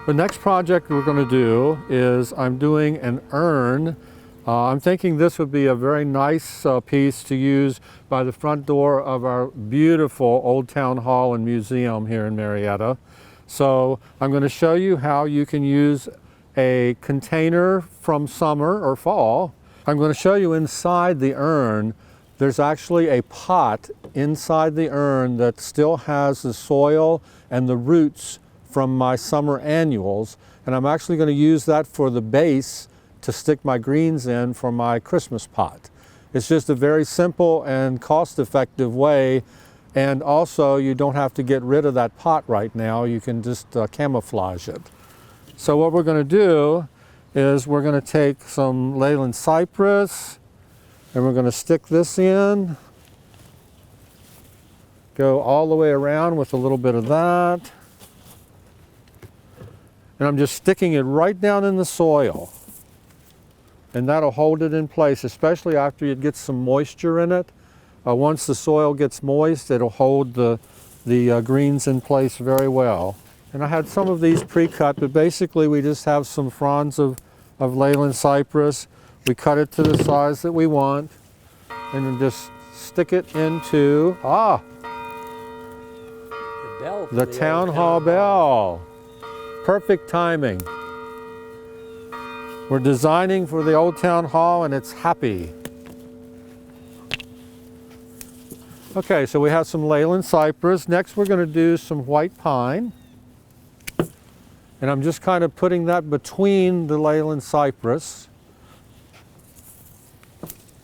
The next project we're going to do is I'm doing an urn. I'm thinking this would be a very nice piece to use by the front door of our beautiful Old Town Hall and Museum here in Marietta. So I'm going to show you how you can use a container from summer or fall. I'm going to show you inside the urn. There's actually a pot inside the urn that still has the soil and the roots from my summer annuals, and I'm actually going to use that for the base to stick my greens in for my Christmas pot. It's just a very simple and cost-effective way, and also you don't have to get rid of that pot right now. You can just camouflage it. So what we're going to do is we're going to take some Leyland cypress and we're going to stick this in, go all the way around with a little bit of that. And I'm just sticking it right down in the soil. And that'll hold it in place, especially after it gets some moisture in it. Once the soil gets moist, it'll hold the greens in place very well. And I had some of these pre-cut, but basically we just have some fronds of Leyland cypress. We cut it to the size that we want, and then just stick it into, the town hall bell. Perfect timing. We're designing for the Old Town Hall and it's happy. Okay, so we have some Leyland cypress. Next we're going to do some white pine. And I'm just kind of putting that between the Leyland cypress.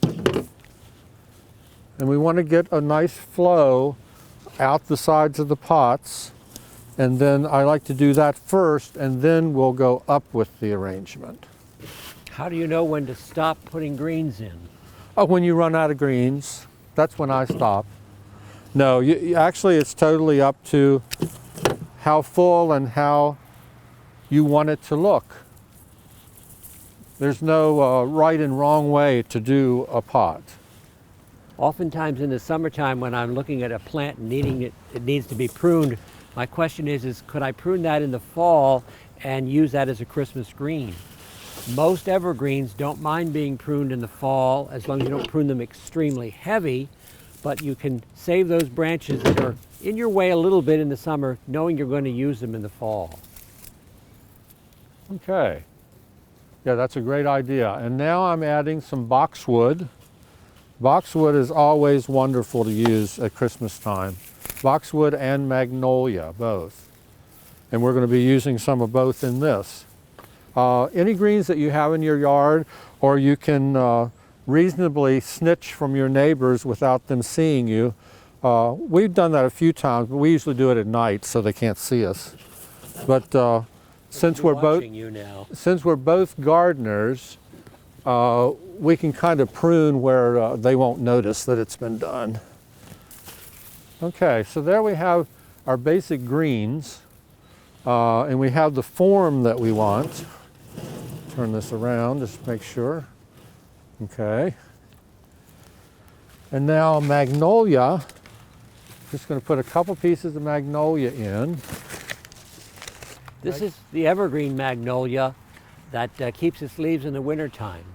And we want to get a nice flow out the sides of the pots. And then I like to do that first, and then we'll go up with the arrangement. How do you know when to stop putting greens in? Oh, when you run out of greens, that's when I stop. No, actually it's totally up to how full and how you want it to look. There's no right and wrong way to do a pot. Oftentimes in the summertime when I'm looking at a plant and it needs to be pruned, my question is could I prune that in the fall and use that as a Christmas green? Most evergreens don't mind being pruned in the fall as long as you don't prune them extremely heavy, but you can save those branches that are in your way a little bit in the summer, knowing you're going to use them in the fall. Okay. Yeah, that's a great idea. And now I'm adding some boxwood. Boxwood is always wonderful to use at Christmas time. Boxwood and magnolia, both. And we're going to be using some of both in this. Any greens that you have in your yard, or you can reasonably snitch from your neighbors without them seeing you. We've done that a few times, but we usually do it at night so they can't see us. But since we're both gardeners, we can kind of prune where they won't notice that it's been done. Okay, so there we have our basic greens, and we have the form that we want. Turn this around just to make sure. Okay. And now magnolia, just going to put a couple pieces of magnolia in. This is the evergreen magnolia that keeps its leaves in the wintertime.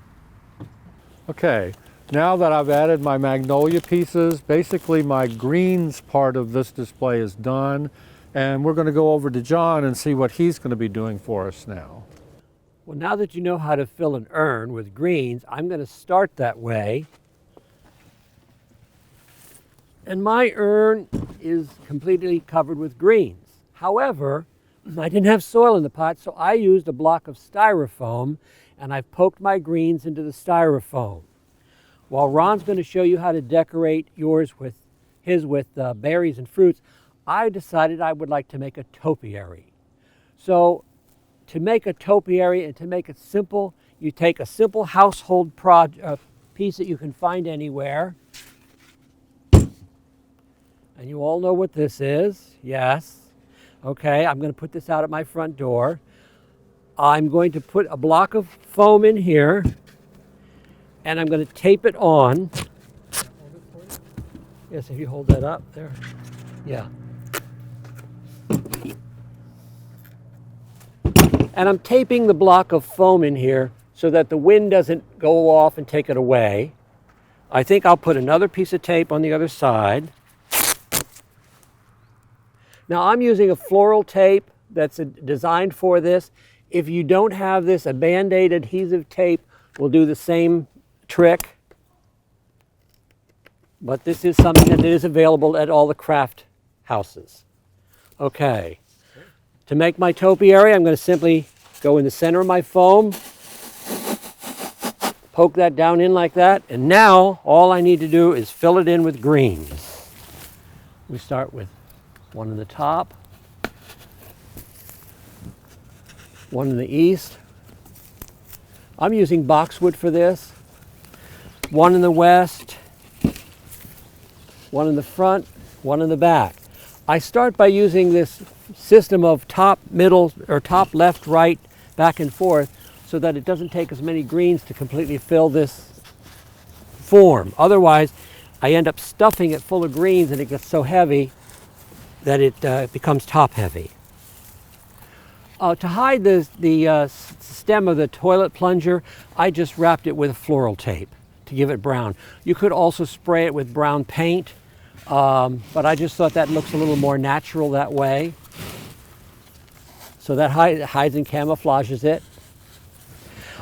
Okay, now that I've added my magnolia pieces, basically my greens part of this display is done, and we're going to go over to John and see what he's going to be doing for us now. Well, now that you know how to fill an urn with greens, I'm going to start that way. And my urn is completely covered with greens. However, I didn't have soil in the pot, so I used a block of styrofoam, and I've poked my greens into the styrofoam. While Ron's going to show you how to decorate yours with berries and fruits, I decided I would like to make a topiary. So to make a topiary and to make it simple, you take a simple household piece that you can find anywhere. And you all know what this is, yes. Okay, I'm going to put this out at my front door. I'm going to put a block of foam in here, and I'm going to tape it on. Yes, if you hold that up there. Yeah. And I'm taping the block of foam in here so that the wind doesn't go off and take it away. I think I'll put another piece of tape on the other side. Now I'm using a floral tape that's designed for this. If you don't have this, a Band-Aid adhesive tape will do the same trick. But this is something that is available at all the craft houses. Okay. To make my topiary, I'm going to simply go in the center of my foam, poke that down in like that, and now all I need to do is fill it in with greens. We start with one in the top, one in the east. I'm using boxwood for this. One in the west, one in the front, one in the back. I start by using this system of top, middle, or top, left, right, back and forth so that it doesn't take as many greens to completely fill this form. Otherwise, I end up stuffing it full of greens and it gets so heavy that it becomes top heavy. To hide the stem of the toilet plunger, I just wrapped it with floral tape to give it brown. You could also spray it with brown paint, but I just thought that looks a little more natural that way. So that hides and camouflages it.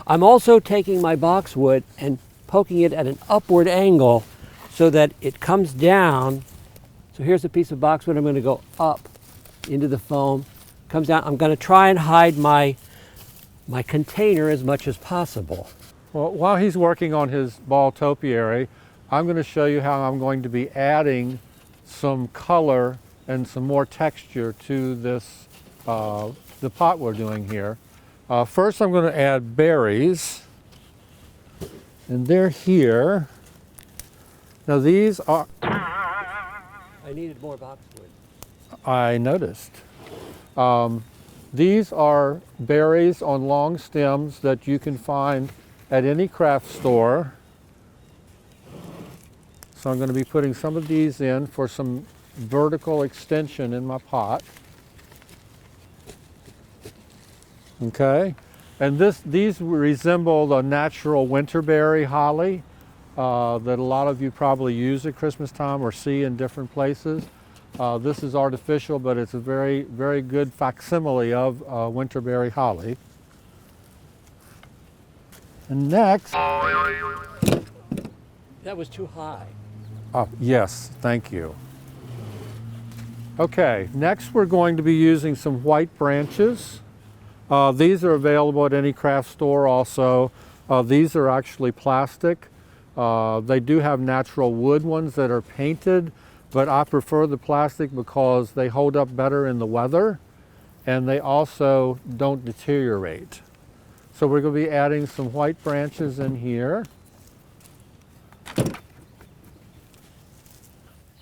I'm also taking my boxwood and poking it at an upward angle so that it comes down. So here's a piece of boxwood. I'm going to go up into the foam, comes down. I'm going to try and hide my container as much as possible. Well, while he's working on his ball topiary, I'm going to show you how I'm going to be adding some color and some more texture to this, the pot we're doing here. First I'm going to add berries, and they're here. Now these are... I needed more boxwood. I noticed. These are berries on long stems that you can find at any craft store. So I'm going to be putting some of these in for some vertical extension in my pot. Okay, and these resemble the natural winterberry holly that a lot of you probably use at Christmas time or see in different places. This is artificial, but it's a very, very good facsimile of winterberry holly. And next... That was too high. Oh, yes, thank you. Okay, next we're going to be using some white branches. These are available at any craft store also. These are actually plastic. They do have natural wood ones that are painted, but I prefer the plastic because they hold up better in the weather and they also don't deteriorate. So we're going to be adding some white branches in here.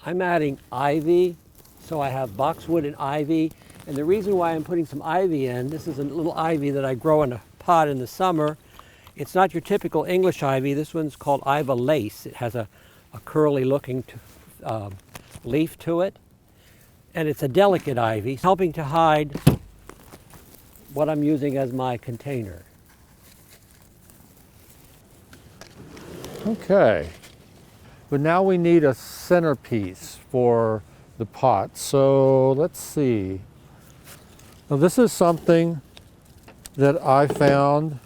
I'm adding ivy, so I have boxwood and ivy. And the reason why I'm putting some ivy in, this is a little ivy that I grow in a pot in the summer. It's not your typical English ivy. This one's called Iva lace. It has a curly looking leaf to it. And it's a delicate ivy, helping to hide what I'm using as my container. Okay, but now we need a centerpiece for the pot. So let's see. Now this is something that I found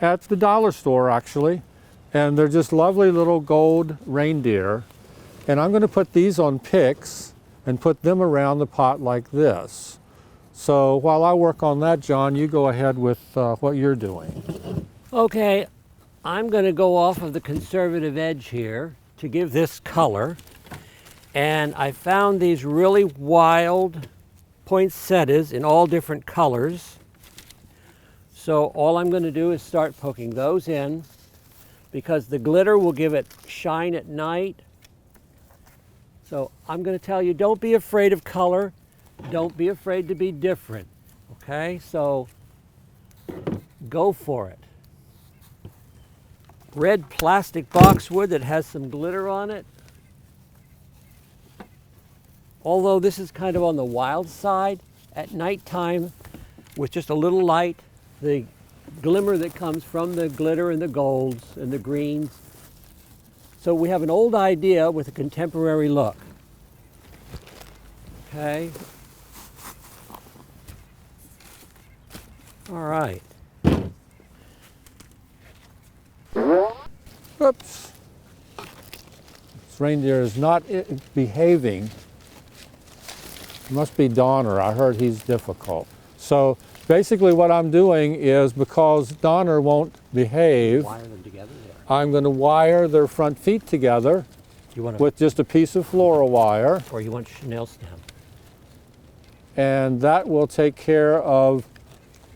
at the dollar store actually, and they're just lovely little gold reindeer. And I'm going to put these on picks and put them around the pot like this. So while I work on that, John, you go ahead with what you're doing. Okay, I'm going to go off of the conservative edge here to give this color. And I found these really wild poinsettias in all different colors. So all I'm going to do is start poking those in because the glitter will give it shine at night. So I'm going to tell you, don't be afraid of color. Don't be afraid to be different. Okay, so go for it. Red plastic boxwood that has some glitter on it. Although this is kind of on the wild side, at nighttime with just a little light, the glimmer that comes from the glitter and the golds and the greens. So we have an old idea with a contemporary look. Okay. All right. Oops. This reindeer is not behaving. It must be Donner. I heard he's difficult. So basically what I'm doing is, because Donner won't behave, Wire them together there. I'm going to wire their front feet together You want to, with just a piece of floral wire, or you want Chanel stem? and that will take care of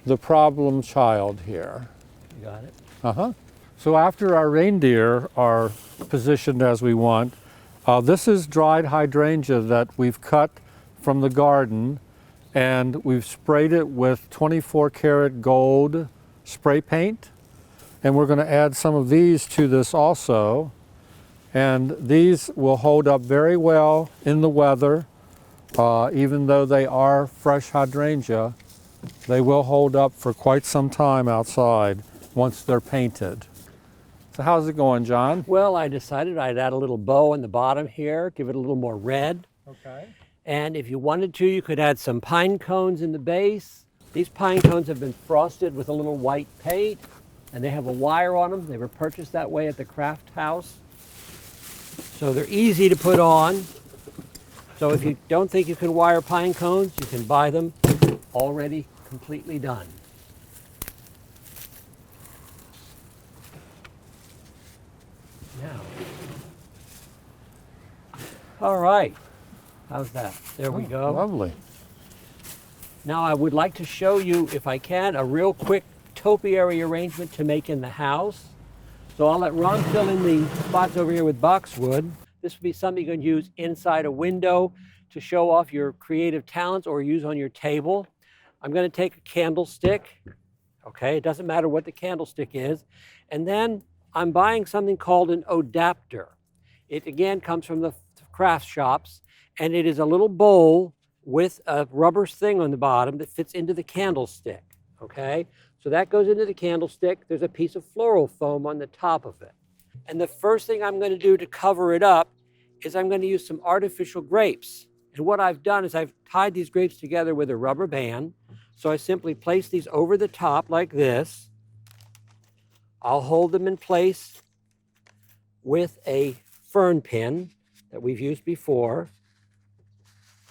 the problem child here. You got it? Uh-huh. So after our reindeer are positioned as we want, this is dried hydrangea that we've cut from the garden, and we've sprayed it with 24 karat gold spray paint. And we're going to add some of these to this also. And these will hold up very well in the weather. Even though they are fresh hydrangea, they will hold up for quite some time outside once they're painted. So how's it going, John? Well, I decided I'd add a little bow in the bottom here, give it a little more red. Okay. And if you wanted to, you could add some pine cones in the base. These pine cones have been frosted with a little white paint, and they have a wire on them. They were purchased that way at the craft house. So they're easy to put on. So if you don't think you can wire pine cones, you can buy them already completely done. Now, all right, how's that? There we go. Lovely. Now I would like to show you, if I can, a real quick topiary arrangement to make in the house. So I'll let Ron fill in the spots over here with boxwood. This would be something you can use inside a window to show off your creative talents or use on your table. I'm going to take a candlestick. Okay, it doesn't matter what the candlestick is. And then I'm buying something called an adapter. It again comes from the craft shops, and it is a little bowl with a rubber thing on the bottom that fits into the candlestick. Okay, so that goes into the candlestick. There's a piece of floral foam on the top of it. And the first thing I'm going to do to cover it up is I'm going to use some artificial grapes. And what I've done is I've tied these grapes together with a rubber band. So I simply place these over the top like this. I'll hold them in place with a fern pin that we've used before.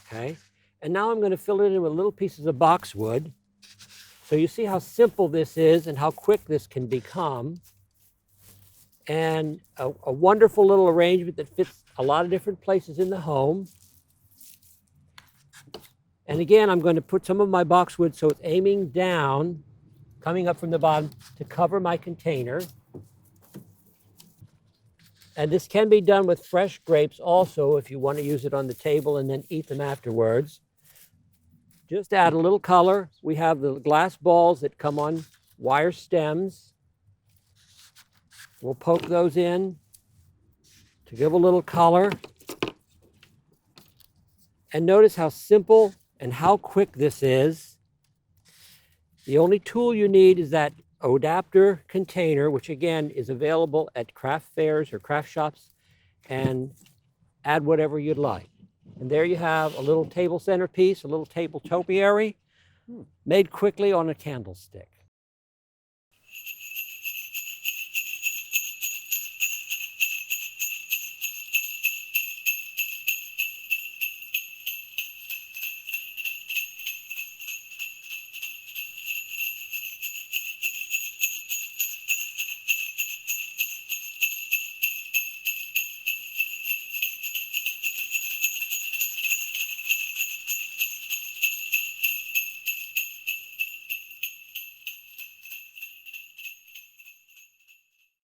Okay. And now I'm going to fill it in with little pieces of boxwood. So you see how simple this is and how quick this can become. And a wonderful little arrangement that fits a lot of different places in the home. And again, I'm going to put some of my boxwood so it's aiming down, coming up from the bottom to cover my container. And this can be done with fresh grapes also if you want to use it on the table and then eat them afterwards. Just add a little color. We have the glass balls that come on wire stems. We'll poke those in to give a little color. And notice how simple and how quick this is. The only tool you need is that adapter container, which again is available at craft fairs or craft shops, and add whatever you'd like. And there you have a little table centerpiece, a little table topiary, made quickly on a candlestick.